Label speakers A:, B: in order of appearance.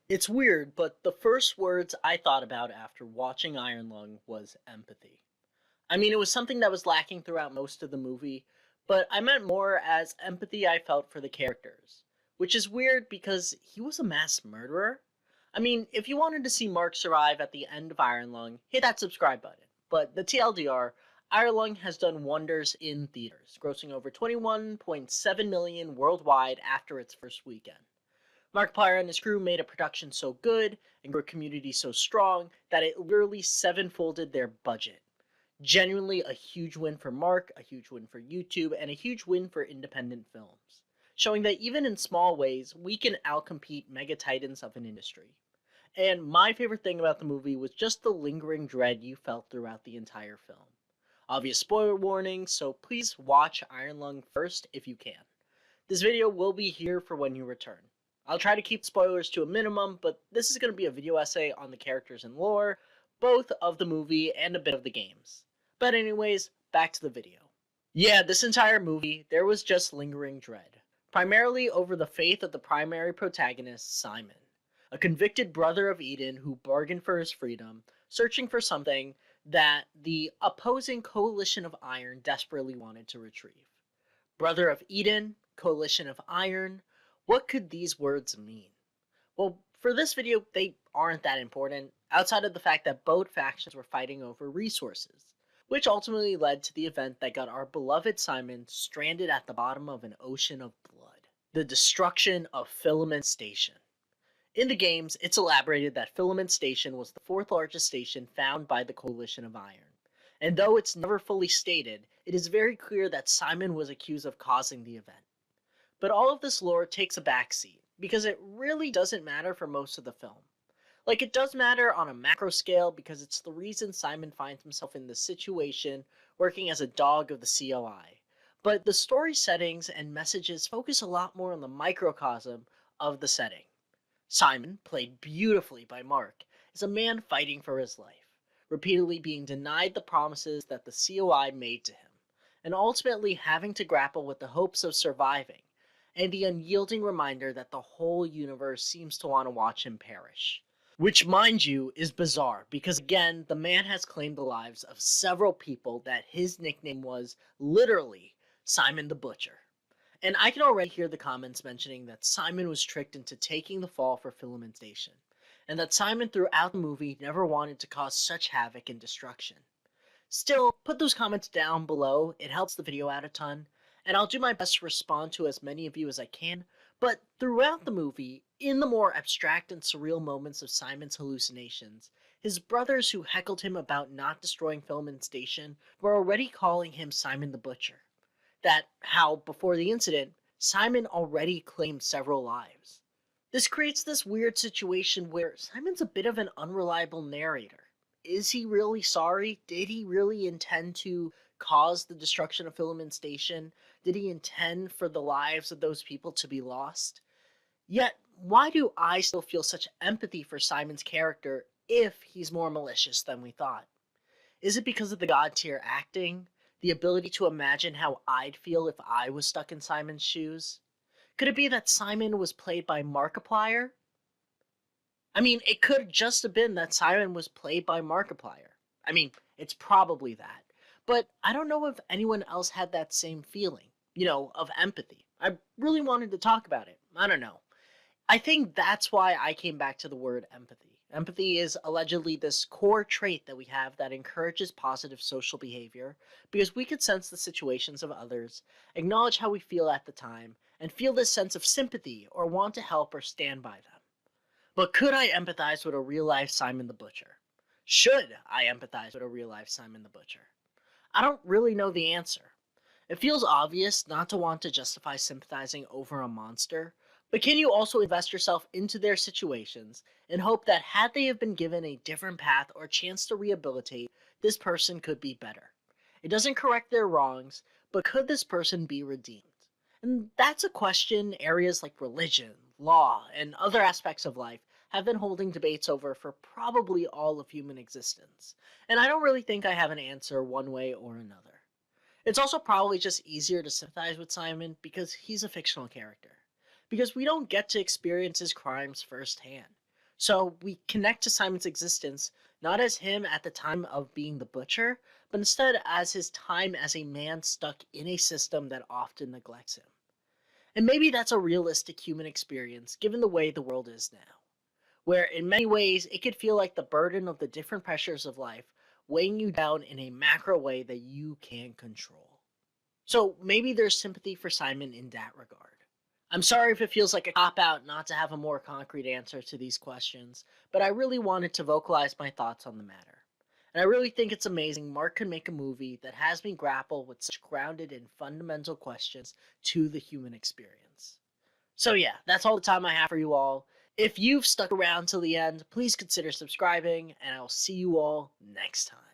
A: It's weird, but the first words I thought about after watching Iron Lung was empathy. I mean, it was something that was lacking throughout most of the movie, but I meant more as empathy I felt for the characters. Which is weird because he was a mass murderer. I mean, if you wanted to see Mark survive at the end of Iron Lung, hit that subscribe button. But the TLDR, Iron Lung has done wonders in theaters, grossing over 21.7 million worldwide after its first weekend. Markiplier and his crew made a production so good and grew a community so strong that it literally sevenfolded their budget. Genuinely a huge win for Mark, a huge win for YouTube, and a huge win for independent films. Showing that even in small ways, we can outcompete mega titans of an industry. And my favorite thing about the movie was just the lingering dread you felt throughout the entire film. Obvious spoiler warning, so please watch Iron Lung first if you can. This video will be here for when you return. I'll try to keep spoilers to a minimum, but this is going to be a video essay on the characters and lore, both of the movie and a bit of the games. But anyways, back to the video. Yeah, this entire movie, there was just lingering dread. Primarily over the faith of the primary protagonist, Simon. A convicted brother of Eden who bargained for his freedom, searching for something that the opposing Coalition of Iron desperately wanted to retrieve. Brother of Eden, Coalition of Iron, what could these words mean? Well, for this video, they aren't that important, outside of the fact that both factions were fighting over resources, which ultimately led to the event that got our beloved Simon stranded at the bottom of an ocean of blood. The destruction of Filament Station. In the games, it's elaborated that Filament Station was the fourth largest station found by the Coalition of Iron. And though it's never fully stated, it is very clear that Simon was accused of causing the event. But all of this lore takes a backseat, because it really doesn't matter for most of the film. Like, it does matter on a macro scale because it's the reason Simon finds himself in this situation, working as a dog of the COI. But the story settings and messages focus a lot more on the microcosm of the setting. Simon, played beautifully by Mark, is a man fighting for his life, repeatedly being denied the promises that the COI made to him, and ultimately having to grapple with the hopes of surviving, and the unyielding reminder that the whole universe seems to want to watch him perish. Which, mind you, is bizarre, because again, the man has claimed the lives of several people that his nickname was, literally, Simon the Butcher. And I can already hear the comments mentioning that Simon was tricked into taking the fall for Filament Station, and that Simon throughout the movie never wanted to cause such havoc and destruction. Still, put those comments down below, it helps the video out a ton, and I'll do my best to respond to as many of you as I can, but throughout the movie, in the more abstract and surreal moments of Simon's hallucinations, his brothers who heckled him about not destroying Filament Station were already calling him Simon the Butcher. That how, before the incident, Simon already claimed several lives. This creates this weird situation where Simon's a bit of an unreliable narrator. Is he really sorry? Did he really intend to cause the destruction of Filament Station? Did he intend for the lives of those people to be lost? Yet, why do I still feel such empathy for Simon's character if he's more malicious than we thought? Is it because of the god tier acting? The ability to imagine how I'd feel if I was stuck in Simon's shoes? Could it be that Simon was played by Markiplier? I mean, it could just have been that Simon was played by Markiplier. I mean, it's probably that. But I don't know if anyone else had that same feeling, of empathy. I really wanted to talk about it. I don't know. I think that's why I came back to the word empathy. Empathy is allegedly this core trait that we have that encourages positive social behavior because we could sense the situations of others, acknowledge how we feel at the time, and feel this sense of sympathy or want to help or stand by them. But could I empathize with a real-life Simon the Butcher? Should I empathize with a real-life Simon the Butcher? I don't really know the answer. It feels obvious not to want to justify sympathizing over a monster, but can you also invest yourself into their situations and hope that had they have been given a different path or chance to rehabilitate, this person could be better? It doesn't correct their wrongs, but could this person be redeemed? And that's a question areas like religion, law, and other aspects of life have been holding debates over for probably all of human existence. And I don't really think I have an answer one way or another. It's also probably just easier to sympathize with Simon because he's a fictional character. Because we don't get to experience his crimes firsthand. So we connect to Simon's existence not as him at the time of being the butcher, but instead as his time as a man stuck in a system that often neglects him. And maybe that's a realistic human experience given the way the world is now, where in many ways it could feel like the burden of the different pressures of life weighing you down in a macro way that you can control. So maybe there's sympathy for Simon in that regard. I'm sorry if it feels like a cop out not to have a more concrete answer to these questions, but I really wanted to vocalize my thoughts on the matter. And I really think it's amazing Mark could make a movie that has me grapple with such grounded and fundamental questions to the human experience. So, yeah, that's all the time I have for you all. If you've stuck around till the end, please consider subscribing, and I'll see you all next time.